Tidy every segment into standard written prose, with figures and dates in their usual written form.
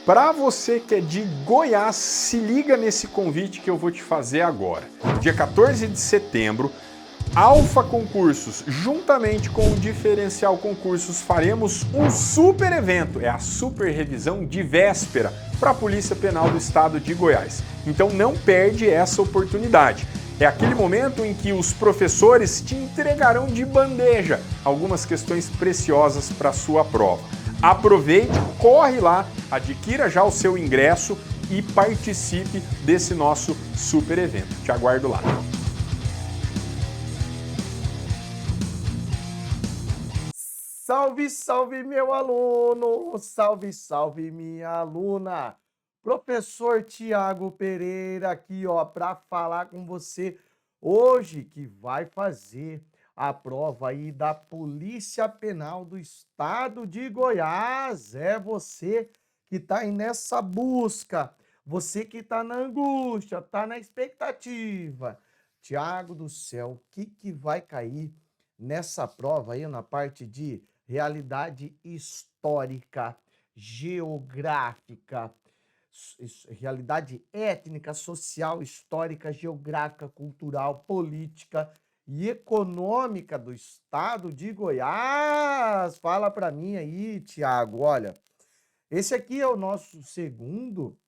Para você que é de Goiás, se liga nesse convite que eu vou te fazer agora. Dia 14 de setembro, Alfa Concursos, juntamente com o Diferencial Concursos, faremos um super evento. É a super revisão de véspera para a Polícia Penal do Estado de Goiás. Então não perde essa oportunidade. É aquele momento em que os professores te entregarão de bandeja algumas questões preciosas para a sua prova. Aproveite, corre lá, adquira já o seu ingresso e participe desse nosso super evento. Te aguardo lá. Salve, salve, meu aluno! Salve, salve, minha aluna! Professor Tiago Pereira aqui, ó, para falar com você hoje que vai fazer a prova aí da Polícia Penal do Estado de Goiás. É você que tá aí nessa busca, você que tá na angústia, tá na expectativa. Tiago do céu, o que vai cair nessa prova aí na parte de realidade histórica, geográfica, realidade étnica, social, histórica, geográfica, cultural, política e econômica do estado de Goiás. Fala para mim aí, Tiago. Olha, esse aqui é o nosso segundo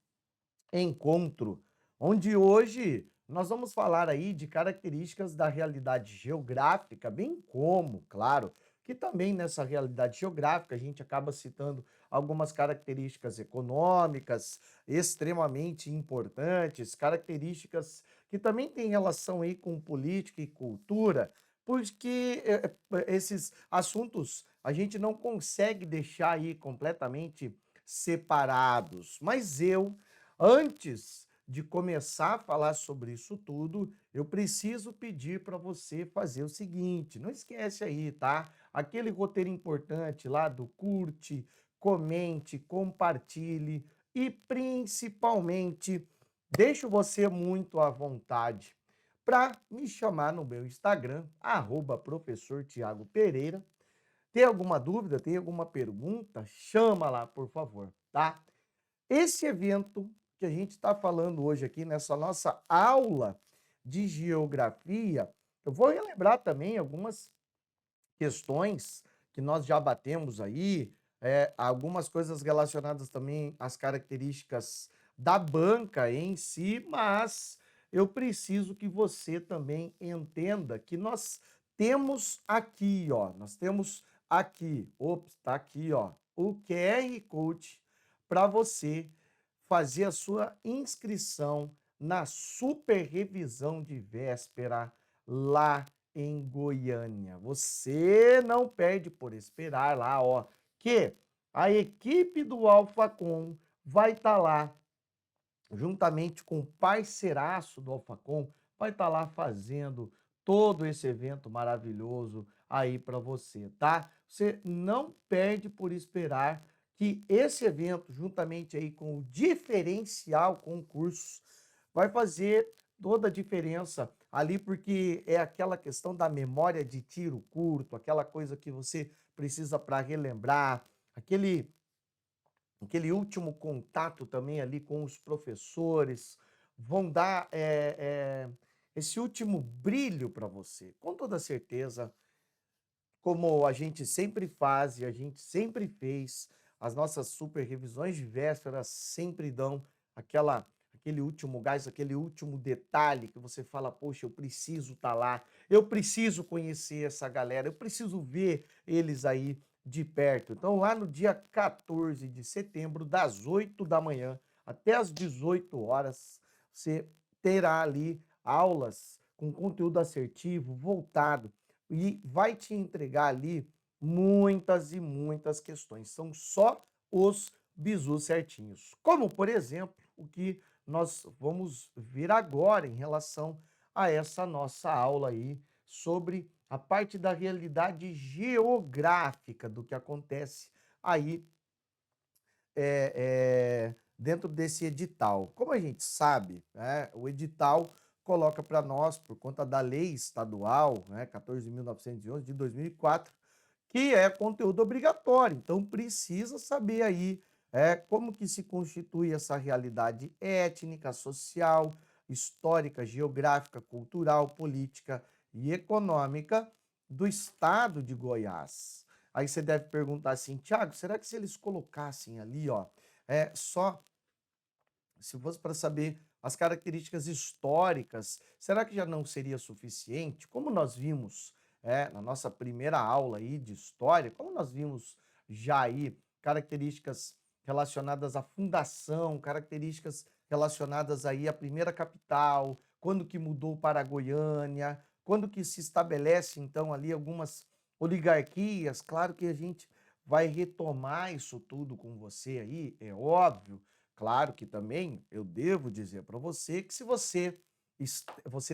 encontro, onde hoje nós vamos falar aí de características da realidade geográfica, bem como, claro, que também nessa realidade geográfica a gente acaba citando algumas características econômicas extremamente importantes, características que também têm relação aí com política e cultura, porque esses assuntos a gente não consegue deixar aí completamente separados. Mas antes de começar a falar sobre isso tudo, eu preciso pedir para você fazer o seguinte, não esquece aí, tá? Aquele roteiro importante lá do curte, comente, compartilhe e principalmente deixo você muito à vontade para me chamar no meu Instagram, professor Tiago Pereira. Tem alguma dúvida, tem alguma pergunta? Chama lá, por favor, tá? Esse evento que a gente está falando hoje aqui nessa nossa aula de geografia, eu vou relembrar também algumas questões que nós já batemos aí, algumas coisas relacionadas também às características da banca em si, mas eu preciso que você também entenda que nós temos aqui, ó, nós temos aqui, ops, está aqui, ó, o QR Code para você fazer a sua inscrição na super revisão de véspera lá em Goiânia. Você não perde por esperar lá, ó, que a equipe do Alfacom vai estar lá, juntamente com o parceiraço do Alfacom, vai estar lá fazendo todo esse evento maravilhoso aí para você, tá? Você não perde por esperar que esse evento, juntamente aí com o diferencial concursos, vai fazer toda a diferença ali, porque é aquela questão da memória de tiro curto, aquela coisa que você precisa para relembrar, aquele último contato também ali com os professores, vão dar esse último brilho para você. Com toda certeza, como a gente sempre faz e a gente sempre fez, as nossas super revisões de véspera sempre dão aquele último gás, aquele último detalhe que você fala, poxa, eu preciso estar lá, eu preciso conhecer essa galera, eu preciso ver eles aí de perto. Então, lá no dia 14 de setembro, das 8 da manhã até as 18 horas, você terá ali aulas com conteúdo assertivo, voltado e vai te entregar ali muitas e muitas questões. São só os bizus certinhos. Como, por exemplo, o que nós vamos ver agora em relação a essa nossa aula aí sobre a parte da realidade geográfica do que acontece aí dentro desse edital. Como a gente sabe, né, o edital coloca para nós, por conta da lei estadual, né, 14.911 de 2004, que é conteúdo obrigatório. Então, precisa saber aí como que se constitui essa realidade étnica, social, histórica, geográfica, cultural, política e econômica do estado de Goiás. Aí você deve perguntar assim, Tiago, será que se eles colocassem ali, ó, só se fosse para saber as características históricas, será que já não seria suficiente? Como nós vimos na nossa primeira aula aí de história, como nós vimos já aí características relacionadas à fundação, características relacionadas aí à primeira capital, quando que mudou para Goiânia, quando que se estabelece então ali algumas oligarquias, claro que a gente vai retomar isso tudo com você aí, é óbvio. Claro que também eu devo dizer para você que se você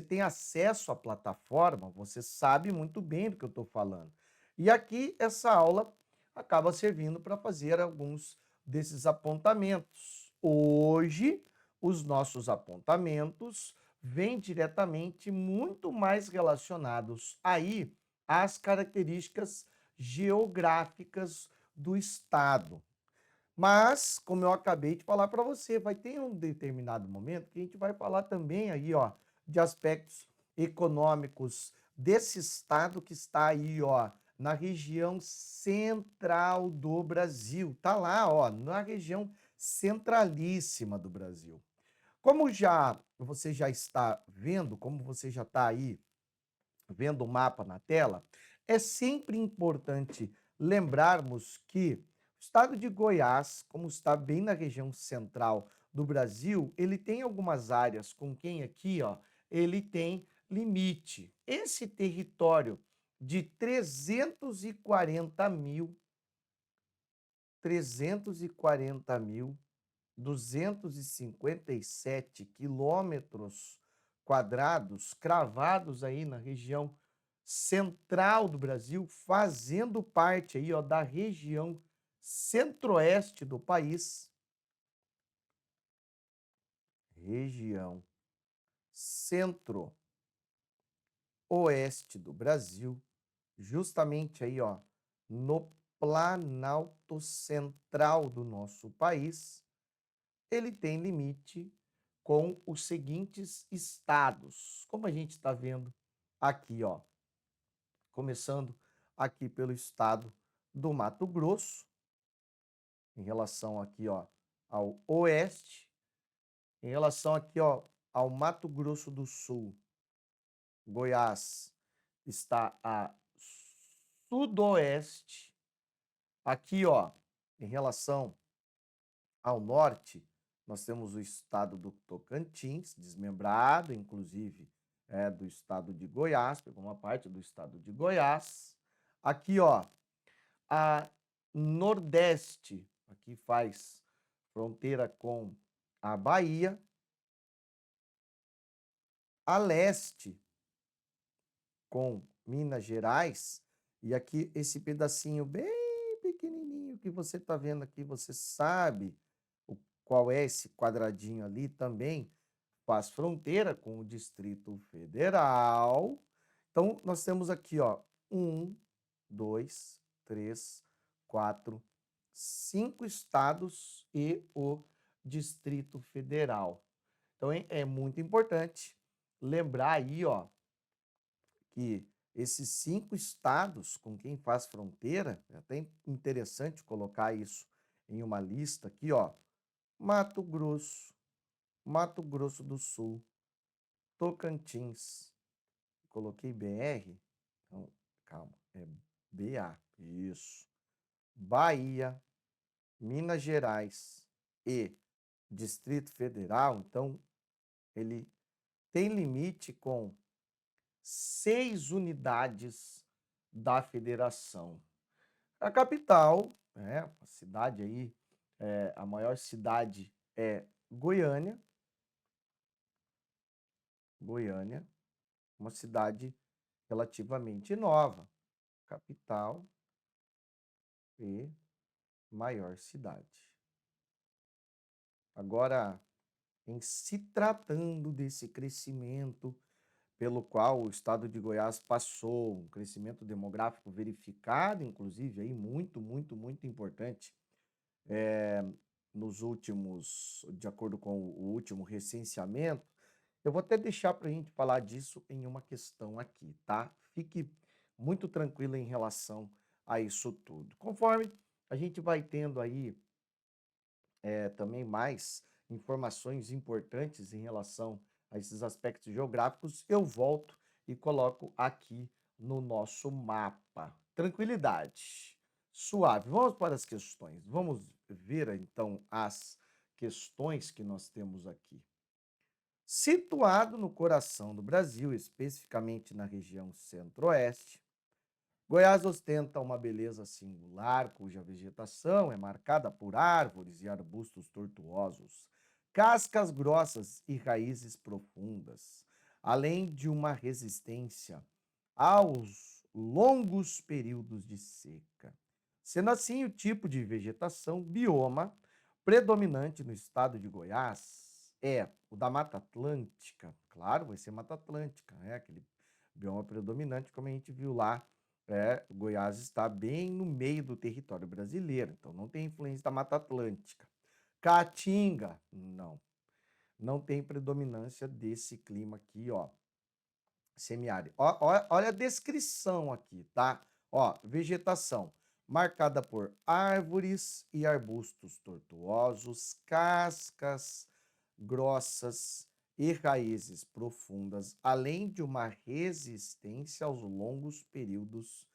tem acesso à plataforma, você sabe muito bem do que eu estou falando. E aqui essa aula acaba servindo para fazer alguns desses apontamentos. Hoje, os nossos apontamentos vêm diretamente muito mais relacionados aí às características geográficas do estado. Mas, como eu acabei de falar para você, vai ter um determinado momento que a gente vai falar também aí, ó, de aspectos econômicos desse estado que está aí, ó, na região central do Brasil. Tá lá, ó, na região centralíssima do Brasil. Como já você já está vendo, como você já está aí vendo o mapa na tela, é sempre importante lembrarmos que o estado de Goiás, como está bem na região central do Brasil, ele tem algumas áreas com quem aqui, ó, ele tem limite. Esse território de 340.257 quilômetros quadrados, cravados aí na região central do Brasil, fazendo parte aí, ó, da região centro-oeste do país, região centro-oeste do Brasil, justamente aí, ó, no Planalto Central do nosso país, ele tem limite com os seguintes estados, como a gente está vendo aqui, ó, começando aqui pelo estado do Mato Grosso, em relação aqui, ó, ao oeste, em relação aqui, ó, ao Mato Grosso do Sul, Goiás está a sudoeste, aqui, ó, em relação ao norte, nós temos o estado do Tocantins, desmembrado, inclusive, do estado de Goiás, pegou uma parte do estado de Goiás. Aqui, ó, a nordeste, aqui faz fronteira com a Bahia. A leste, com Minas Gerais. E aqui, esse pedacinho bem pequenininho que você está vendo aqui, você sabe qual é esse quadradinho ali também, faz fronteira com o Distrito Federal. Então, nós temos aqui, ó, 1, 2, 3, 4, 5 estados e o Distrito Federal. Então, é muito importante lembrar aí, ó, que esses 5 estados com quem faz fronteira, é até interessante colocar isso em uma lista aqui, ó, Mato Grosso, Mato Grosso do Sul, Tocantins, coloquei BR, então, calma, é BA, isso, Bahia, Minas Gerais e Distrito Federal, então ele tem limite com 6 unidades da federação. A capital, a cidade aí, a maior cidade é Goiânia. Goiânia, uma cidade relativamente nova, capital e maior cidade. Agora, em se tratando desse crescimento pelo qual o estado de Goiás passou, um crescimento demográfico verificado, inclusive, aí muito importante, nos últimos, de acordo com o último recenseamento. Eu vou até deixar para a gente falar disso em uma questão aqui, tá? Fique muito tranquilo em relação a isso tudo. Conforme a gente vai tendo aí também mais informações importantes em relação a esses aspectos geográficos, eu volto e coloco aqui no nosso mapa. Tranquilidade. Suave. Vamos para as questões. Vamos ver então as questões que nós temos aqui. Situado no coração do Brasil, especificamente na região centro-oeste, Goiás ostenta uma beleza singular, cuja vegetação é marcada por árvores e arbustos tortuosos, cascas grossas e raízes profundas, além de uma resistência aos longos períodos de seca. Sendo assim, o tipo de vegetação, bioma, predominante no estado de Goiás é o da Mata Atlântica. Claro, vai ser Mata Atlântica, né? Aquele bioma predominante, como a gente viu lá. Goiás está bem no meio do território brasileiro, então não tem influência da Mata Atlântica. Caatinga, não tem predominância desse clima aqui, ó, semiárido. Olha a descrição aqui, tá? Ó, vegetação marcada por árvores e arbustos tortuosos, cascas grossas e raízes profundas, além de uma resistência aos longos períodos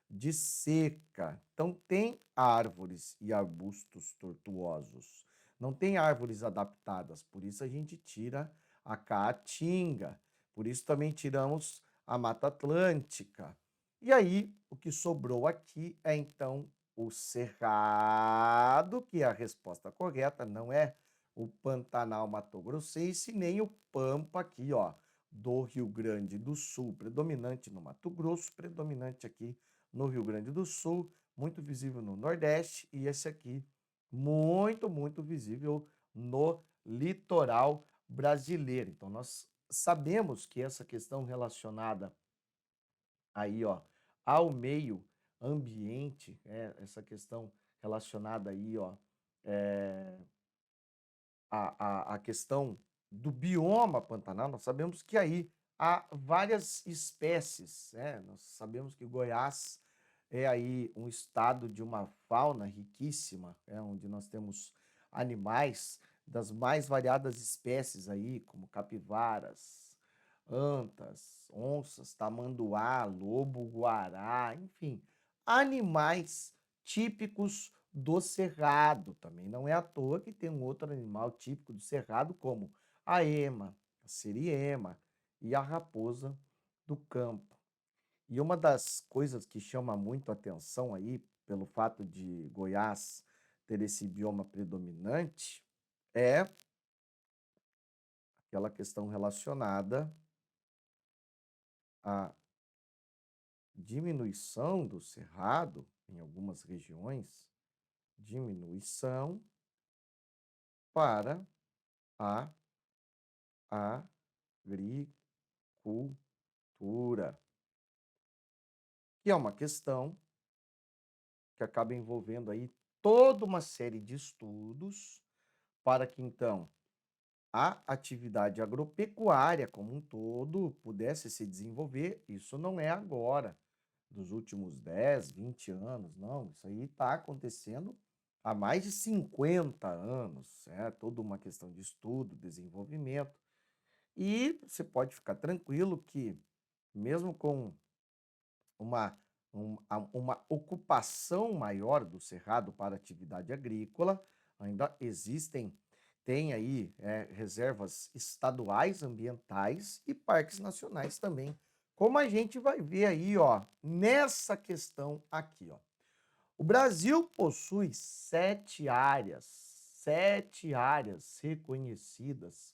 de seca. Então, tem árvores e arbustos tortuosos. Não tem árvores adaptadas, por isso a gente tira a caatinga. Por isso também tiramos a Mata Atlântica. E aí, o que sobrou aqui é então o Cerrado, que é a resposta correta, não é o Pantanal Mato-Grossense, nem o Pampa aqui, ó, do Rio Grande do Sul, predominante no Mato Grosso, predominante aqui no Rio Grande do Sul, muito visível no Nordeste, e esse aqui muito visível no litoral brasileiro. Então, nós sabemos que essa questão relacionada aí, ó, ao meio ambiente, essa questão relacionada aí, ó, a questão do bioma pantanal, nós sabemos que aí há várias espécies, né? Nós sabemos que Goiás é aí um estado de uma fauna riquíssima, onde nós temos animais das mais variadas espécies aí, como capivaras, antas, onças, tamanduá, lobo-guará, enfim, animais típicos do cerrado. Também não é à toa que tem um outro animal típico do cerrado, como a ema, a siriema e a raposa do campo. E uma das coisas que chama muito a atenção aí, pelo fato de Goiás ter esse bioma predominante, é aquela questão relacionada à diminuição do cerrado em algumas regiões, diminuição para a agricultura, que é uma questão que acaba envolvendo aí toda uma série de estudos para que então a atividade agropecuária como um todo pudesse se desenvolver. Isso não é agora, dos últimos 10, 20 anos, não. Isso aí está acontecendo há mais de 50 anos. É toda uma questão de estudo, desenvolvimento. E você pode ficar tranquilo que, mesmo com uma, uma ocupação maior do cerrado para atividade agrícola, ainda existem, tem aí reservas estaduais ambientais e parques nacionais também, como a gente vai ver aí, ó, nessa questão aqui, ó. O Brasil possui sete áreas reconhecidas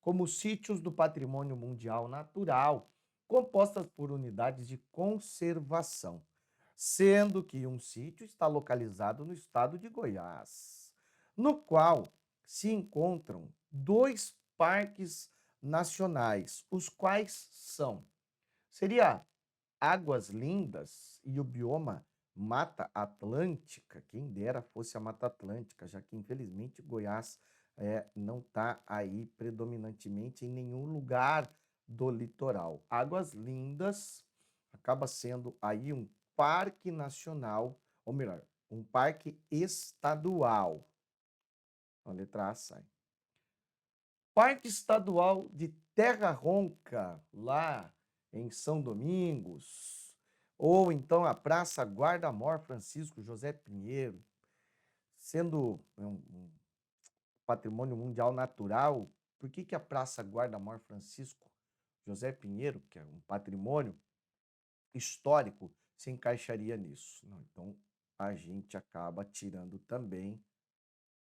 como sítios do Patrimônio Mundial Natural, compostas por unidades de conservação, sendo que um sítio está localizado no estado de Goiás, no qual se encontram 2 parques nacionais, os quais seria Águas Lindas e o bioma Mata Atlântica, quem dera fosse a Mata Atlântica, já que infelizmente Goiás não está aí predominantemente em nenhum lugar do litoral. Águas Lindas acaba sendo aí um parque nacional, ou melhor, um parque estadual. A letra A sai. Parque Estadual de Terra Ronca, lá em São Domingos, ou então a Praça Guarda-Mor Francisco José Pinheiro, sendo um patrimônio mundial natural, por que a Praça Guarda-Mor Francisco José Pinheiro, que é um patrimônio histórico, se encaixaria nisso? Não, então, a gente acaba tirando também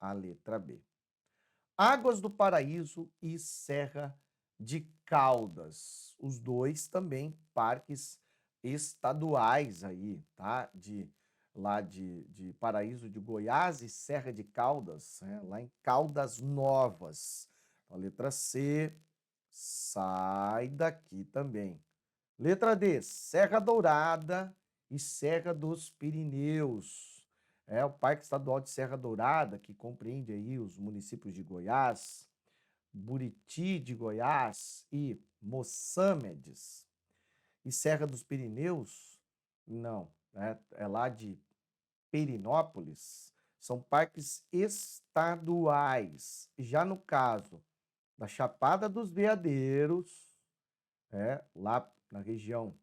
a letra B. Águas do Paraíso e Serra de Caldas. Os dois também parques estaduais aí, tá? Lá de Paraíso de Goiás e Serra de Caldas, né? Lá em Caldas Novas. A letra C sai daqui também. Letra D, Serra Dourada e Serra dos Pirineus. É o Parque Estadual de Serra Dourada, que compreende aí os municípios de Goiás, Buriti de Goiás e Mossâmedes. E Serra dos Pirineus, não, é lá de Perinópolis. São parques estaduais. Já no caso da Chapada dos Veadeiros, lá na região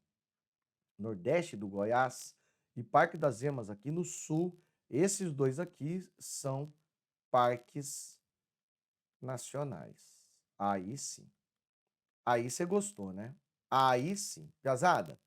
nordeste do Goiás, e Parque das Emas aqui no sul, esses dois aqui são parques nacionais. Aí sim. Aí você gostou, né? Aí sim. Piazada,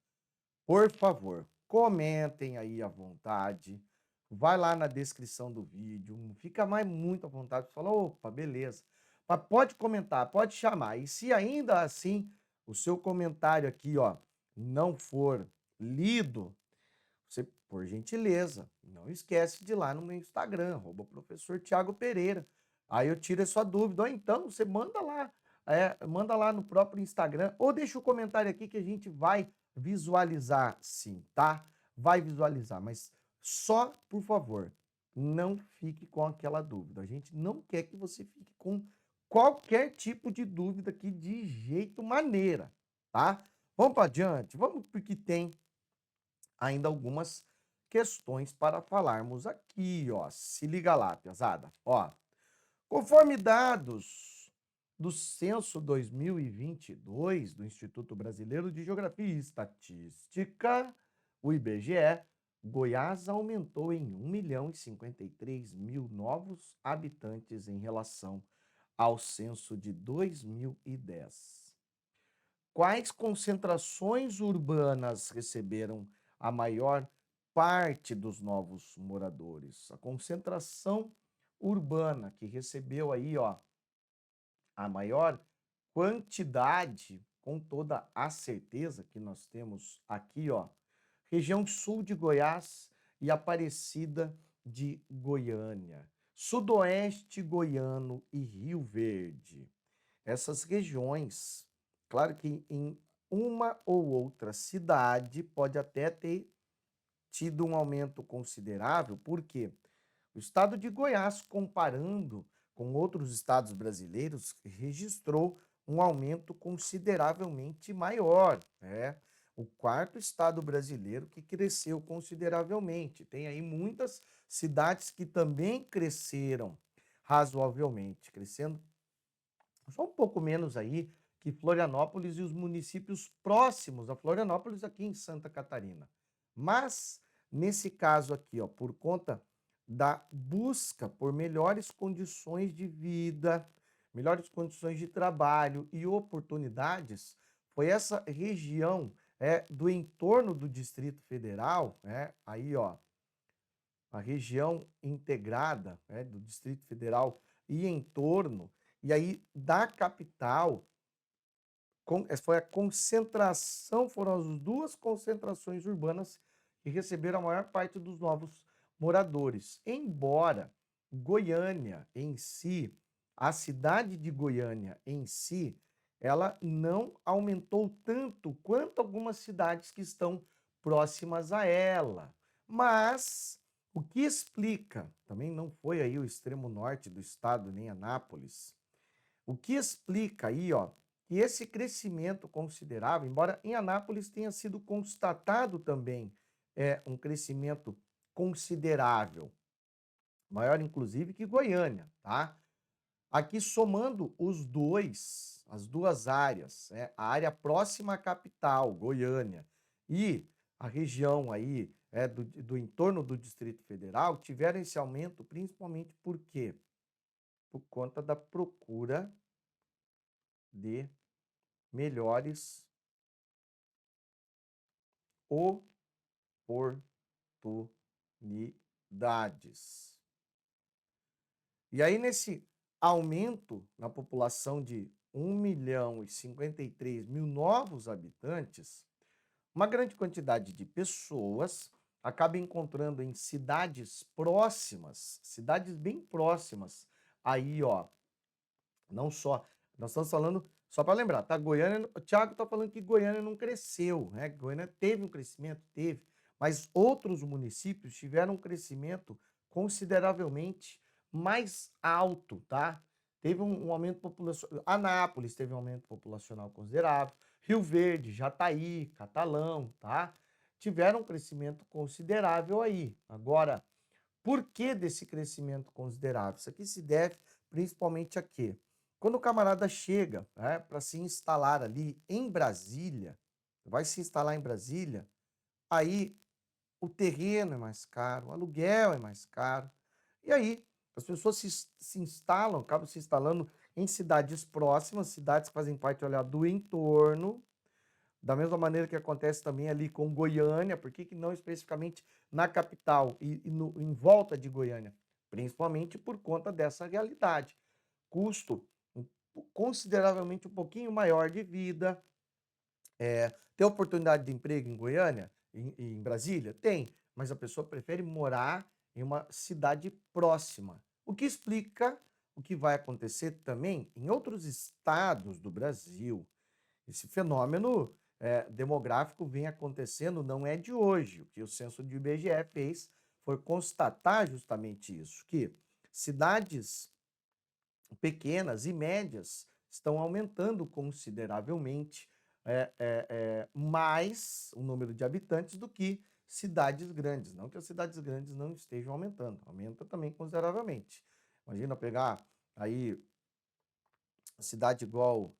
por favor, comentem aí à vontade. Vai lá na descrição do vídeo. Fica mais muito à vontade. Fala, opa, beleza. Mas pode comentar, pode chamar. E se ainda assim o seu comentário aqui, ó, não for lido, você, por gentileza, não esquece de ir lá no meu Instagram, @professor Thiago Pereira. Aí eu tiro a sua dúvida. Ou então você manda lá no próprio Instagram, ou deixa o comentário aqui que a gente vai visualizar sim, tá? Vai visualizar, mas só, por favor, não fique com aquela dúvida. A gente não quer que você fique com qualquer tipo de dúvida aqui de jeito maneira, tá? Vamos para adiante, vamos porque tem ainda algumas questões para falarmos aqui, ó. Se liga lá, pesada. Ó, conforme dados do Censo 2022 do Instituto Brasileiro de Geografia e Estatística, o IBGE, Goiás aumentou em 1.053.000 novos habitantes em relação ao censo de 2010. Quais concentrações urbanas receberam a maior parte dos novos moradores? A concentração urbana que recebeu aí, ó, a maior quantidade, com toda a certeza que nós temos aqui, ó, região sul de Goiás e Aparecida de Goiânia, sudoeste goiano e Rio Verde. Essas regiões, claro que em uma ou outra cidade pode até ter tido um aumento considerável, porque o estado de Goiás, comparando com outros estados brasileiros, registrou um aumento consideravelmente maior, né? O quarto estado brasileiro que cresceu consideravelmente. Tem aí muitas cidades que também cresceram razoavelmente, crescendo só um pouco menos aí que Florianópolis e os municípios próximos a Florianópolis aqui em Santa Catarina. Mas, nesse caso aqui, ó, por conta da busca por melhores condições de vida, melhores condições de trabalho e oportunidades, foi essa região do entorno do Distrito Federal, aí ó, a região integrada do Distrito Federal e entorno, e aí da capital, foi a concentração, foram as duas concentrações urbanas que receberam a maior parte dos novos moradores. Embora Goiânia em si, a cidade de Goiânia em si, ela não aumentou tanto quanto algumas cidades que estão próximas a ela. Mas o que explica, também não foi aí o extremo norte do estado, nem Anápolis, o que explica aí, ó, que esse crescimento considerável, embora em Anápolis tenha sido constatado também um crescimento considerável, maior inclusive que Goiânia, tá? Aqui somando as duas áreas, né? A área próxima à capital, Goiânia, e a região aí do entorno do Distrito Federal, tiveram esse aumento principalmente por quê? Por conta da procura de melhores oportunidades. E aí, nesse aumento na população de 1.053.000 novos habitantes, uma grande quantidade de pessoas acaba encontrando em cidades próximas, cidades bem próximas, aí, ó, não só, nós estamos falando, só para lembrar, tá? Goiânia, o Thiago está falando que Goiânia não cresceu, né? Goiânia teve um crescimento, teve, mas outros municípios tiveram um crescimento consideravelmente mais alto, tá? Teve um aumento populacional, Anápolis teve um aumento populacional considerável, Rio Verde, Jataí, Catalão, tá? Tiveram um crescimento considerável aí. Agora, por que desse crescimento considerável? Isso aqui se deve principalmente a quê? Quando o camarada chega, né, para se instalar ali em Brasília, vai se instalar em Brasília, aí o terreno é mais caro, o aluguel é mais caro. E aí as pessoas se instalam, acabam se instalando em cidades próximas, cidades que fazem parte, olha, do entorno, da mesma maneira que acontece também ali com Goiânia, por que não especificamente na capital em volta de Goiânia? Principalmente por conta dessa realidade. Custo consideravelmente um pouquinho maior de vida. Tem oportunidade de emprego em Goiânia, em Brasília? Tem, mas a pessoa prefere morar em uma cidade próxima. O que explica o que vai acontecer também em outros estados do Brasil. Esse fenômeno demográfico vem acontecendo, não é de hoje. O que o censo do IBGE fez foi constatar justamente isso, que cidades pequenas e médias estão aumentando consideravelmente mais o número de habitantes do que cidades grandes. Não que as cidades grandes não estejam aumentando, aumenta também consideravelmente. Imagina pegar aí cidade igual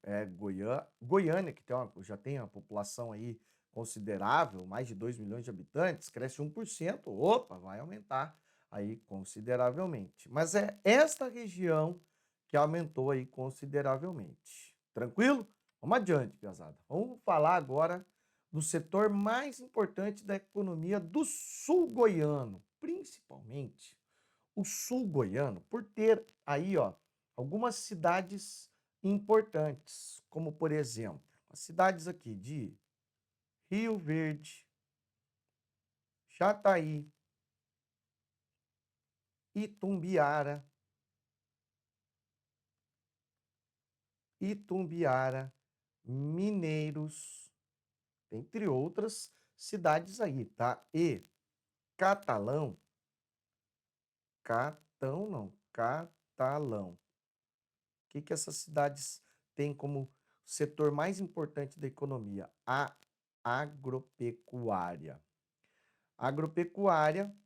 Goiânia, que já tem uma população aí considerável, mais de 2 milhões de habitantes, cresce 1%, opa, vai aumentar aí consideravelmente. Mas é esta região que aumentou aí consideravelmente. Tranquilo? Vamos adiante, pesada. Vamos falar agora do setor mais importante da economia do sul goiano, principalmente o sul goiano, por ter aí, ó, algumas cidades importantes, como por exemplo, as cidades aqui de Rio Verde, Jataí, Itumbiara, Mineiros, entre outras cidades aí, tá? E Catalão, Catalão. O que essas cidades têm como setor mais importante da economia? A agropecuária. A agropecuária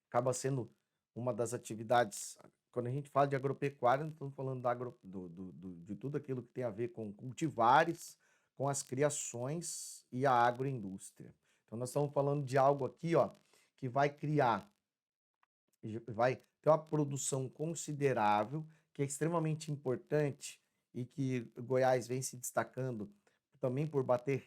acaba sendo uma das atividades. Quando a gente fala de agropecuária, não estamos falando de tudo aquilo que tem a ver com cultivares, com as criações e a agroindústria. Então, nós estamos falando de algo aqui, ó, que vai ter uma produção considerável, que é extremamente importante e que Goiás vem se destacando também por bater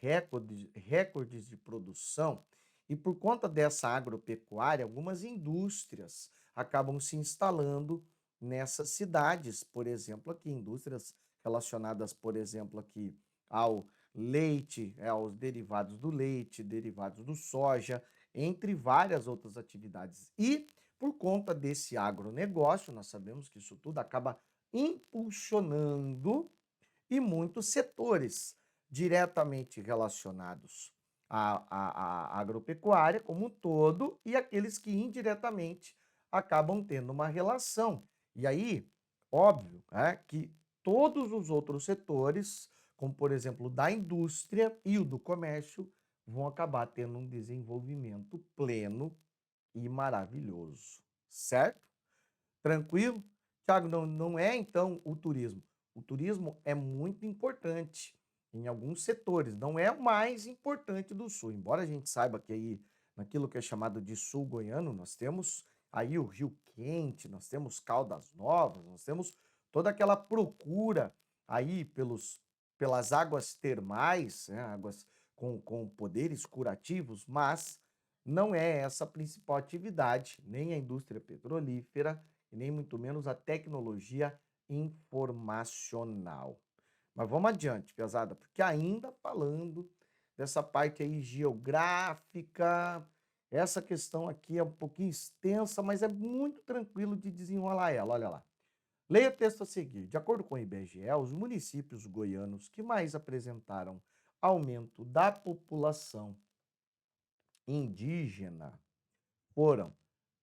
recordes de produção. E por conta dessa agropecuária, algumas indústrias acabam se instalando nessas cidades, por exemplo, aqui, indústrias relacionadas, por exemplo, aqui ao leite, aos derivados do leite, derivados do soja, entre várias outras atividades. E por conta desse agronegócio, nós sabemos que isso tudo acaba impulsionando e muitos setores diretamente relacionados a agropecuária como um todo e aqueles que indiretamente acabam tendo uma relação. E aí, óbvio, que todos os outros setores, como por exemplo o da indústria e o do comércio, vão acabar tendo um desenvolvimento pleno e maravilhoso, certo? Tranquilo? Tiago, não é então o turismo. O turismo é muito importante em alguns setores, não é o mais importante do Sul. Embora a gente saiba que aí, naquilo que é chamado de Sul goiano, nós temos aí o Rio Quente, nós temos Caldas Novas, nós temos toda aquela procura aí pelas águas termais, né, águas com poderes curativos, mas não é essa a principal atividade, nem a indústria petrolífera, e nem muito menos a tecnologia informacional. Mas vamos adiante, pesada, porque ainda falando dessa parte aí geográfica, essa questão aqui é um pouquinho extensa, mas é muito tranquilo de desenrolar ela, olha lá. Leia o texto a seguir. De acordo com o IBGE, os municípios goianos que mais apresentaram aumento da população indígena foram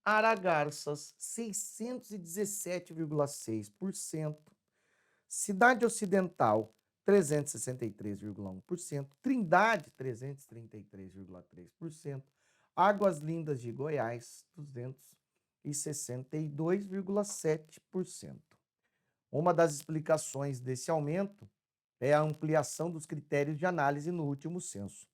Aragarças, 617,6%. Cidade Ocidental, 363,1%. Trindade, 333,3%. Águas Lindas de Goiás, 262,7%. Uma das explicações desse aumento é a ampliação dos critérios de análise no último censo.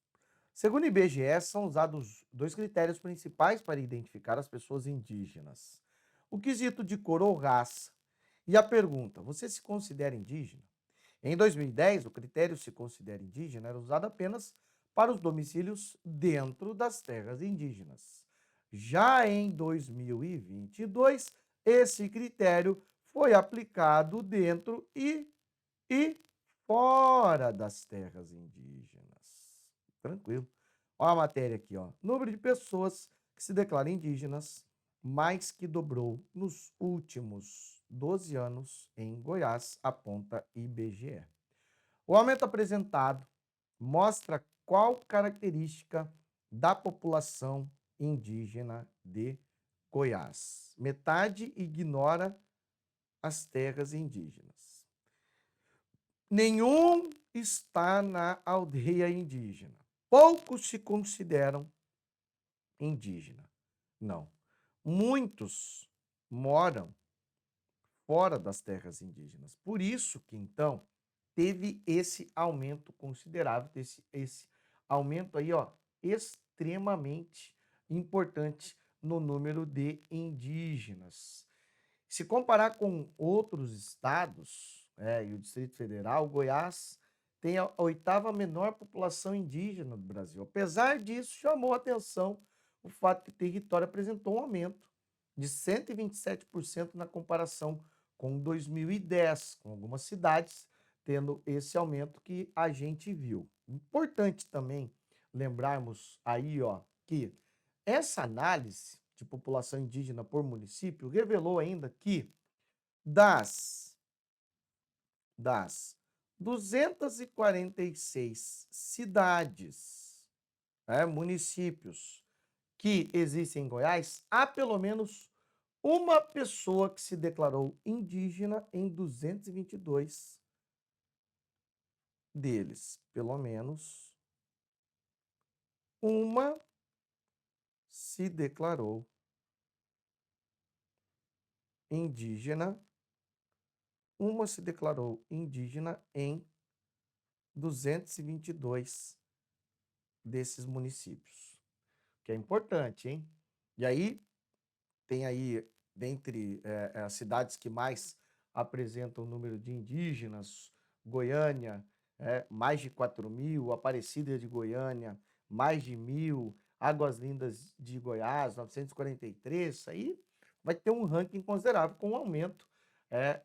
Segundo o IBGE, são usados dois critérios principais para identificar as pessoas indígenas: o quesito de cor ou raça e a pergunta: você se considera indígena? Em 2010, o critério se considera indígena era usado apenas para os domicílios dentro das terras indígenas. Já em 2022, esse critério foi aplicado dentro e fora das terras indígenas. Tranquilo. Olha a matéria aqui, ó. Número de pessoas que se declaram indígenas mais que dobrou nos últimos 12 anos em Goiás, aponta IBGE. O aumento apresentado mostra qual característica da população indígena de Goiás. Metade ignora as terras indígenas. Nenhum está na aldeia indígena. Poucos se consideram indígena. Não. Muitos moram fora das terras indígenas. Por isso que, então, teve esse aumento considerável, esse aumento aí, ó, extremamente importante no número de indígenas. Se comparar com outros estados, e o Distrito Federal, Goiás tem a oitava menor população indígena do Brasil. Apesar disso, chamou a atenção o fato que o território apresentou um aumento de 127% na comparação com 2010, com algumas cidades tendo esse aumento que a gente viu. Importante também lembrarmos aí, ó, que essa análise de população indígena por município revelou ainda que das 246 cidades, municípios que existem em Goiás, há pelo menos uma pessoa que se declarou indígena em 222 deles. Pelo menos uma se declarou indígena, em 222 desses municípios, que é importante, hein? E aí, tem aí, dentre as cidades que mais apresentam o número de indígenas, Goiânia, mais de 4.000, Aparecida de Goiânia, mais de 1.000, Águas Lindas de Goiás, 943, isso aí vai ter um ranking considerável, com um aumento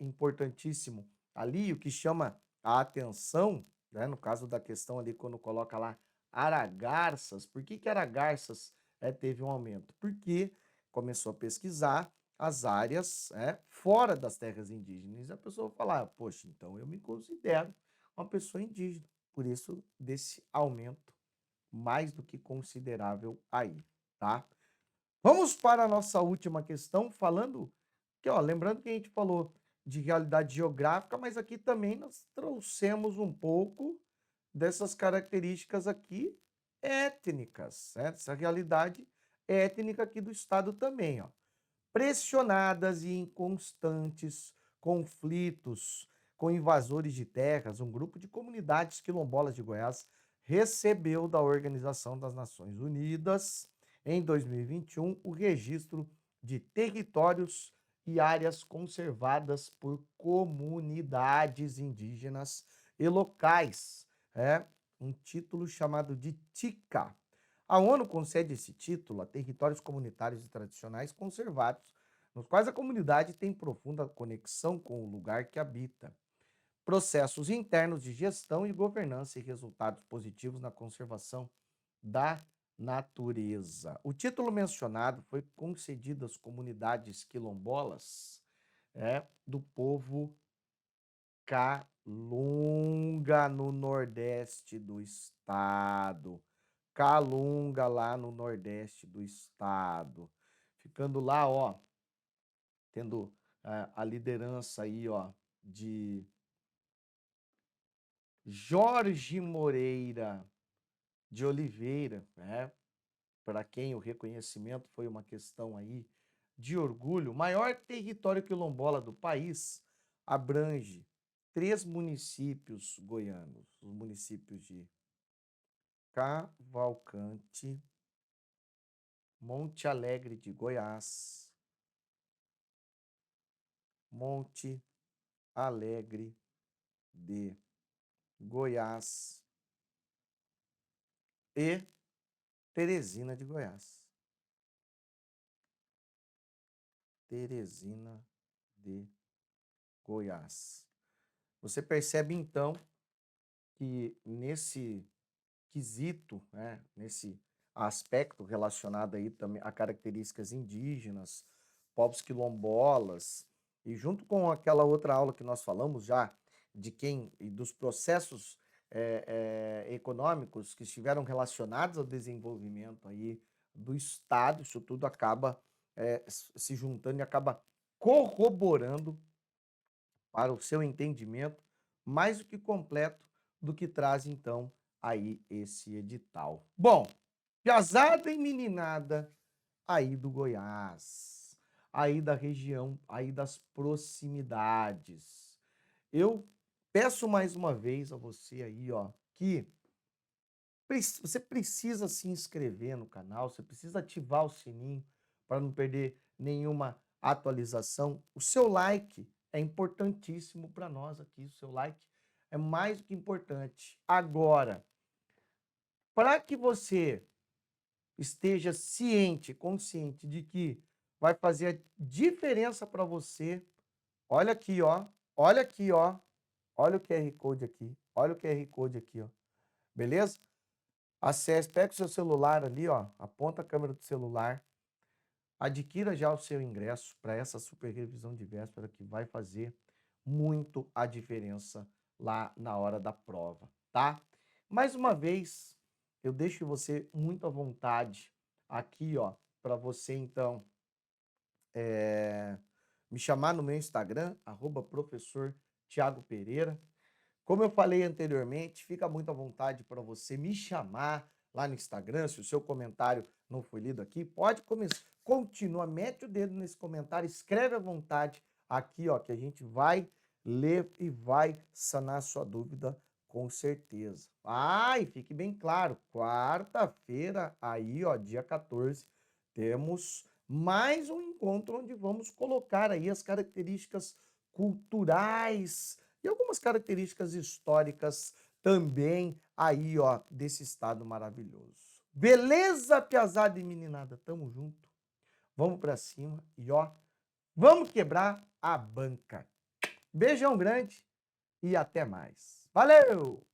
importantíssimo. Ali, o que chama a atenção, no caso da questão ali, quando coloca lá Aragarças, por que Aragarças teve um aumento? Porque começou a pesquisar as áreas fora das terras indígenas. E a pessoa fala, poxa, então eu me considero uma pessoa indígena. Por isso, desse aumento mais do que considerável aí, tá? Vamos para a nossa última questão, falando que, ó, lembrando que a gente falou de realidade geográfica, mas aqui também nós trouxemos um pouco dessas características aqui étnicas, certo? Essa realidade étnica aqui do estado também, ó. Pressionadas e em constantes conflitos com invasores de terras, um grupo de comunidades quilombolas de Goiás recebeu da Organização das Nações Unidas, em 2021, o registro de territórios e áreas conservadas por comunidades indígenas e locais. É um título chamado de TICA. A ONU concede esse título a territórios comunitários e tradicionais conservados, nos quais a comunidade tem profunda conexão com o lugar que habita, processos internos de gestão e governança e resultados positivos na conservação da natureza. O título mencionado foi concedido às comunidades quilombolas do povo Calunga, no nordeste do estado. Calunga, lá no nordeste do estado. Ficando lá, ó, tendo a liderança aí, ó, de Jorge Moreira de Oliveira, né? Para quem o reconhecimento foi uma questão aí de orgulho. O maior território quilombola do país abrange 3 municípios goianos, os municípios de Cavalcante, Monte Alegre de Goiás, Monte Alegre de Goiás e Teresina de Goiás. Teresina de Goiás. Você percebe então que nesse quesito, né, nesse aspecto relacionado aí também a características indígenas, povos quilombolas, e junto com aquela outra aula que nós falamos já de quem e dos processos econômicos que estiveram relacionados ao desenvolvimento aí do Estado, isso tudo acaba se juntando e acaba corroborando para o seu entendimento mais do que completo do que traz então aí esse edital. Bom, piazada e meninada aí do Goiás, aí da região, aí das proximidades. Eu peço mais uma vez a você aí, ó, que você precisa se inscrever no canal, você precisa ativar o sininho para não perder nenhuma atualização. O seu like é importantíssimo para nós aqui, o seu like é mais do que importante. Agora, para que você esteja ciente, consciente de que vai fazer a diferença para você, olha aqui, ó, olha aqui, ó, olha o QR Code aqui, olha o QR Code aqui, ó, beleza? Acesse, pega o seu celular ali, ó, aponta a câmera do celular, adquira já o seu ingresso para essa super revisão de véspera que vai fazer muito a diferença lá na hora da prova, tá? Mais uma vez, eu deixo você muito à vontade aqui, ó, para você então me chamar no meu Instagram, @professor Thiago Pereira. Como eu falei anteriormente, fica muito à vontade para você me chamar lá no Instagram. Se o seu comentário não foi lido aqui, pode continua, mete o dedo nesse comentário, escreve à vontade aqui, ó, que a gente vai ler e vai sanar a sua dúvida com certeza. Ah, e fique bem claro, quarta-feira aí, ó, dia 14, temos mais um encontro onde vamos colocar aí as características culturais e algumas características históricas também aí, ó, desse estado maravilhoso. Beleza, piazada e meninada? Tamo junto. Vamos pra cima e, ó, vamos quebrar a banca. Beijão grande e até mais. Valeu!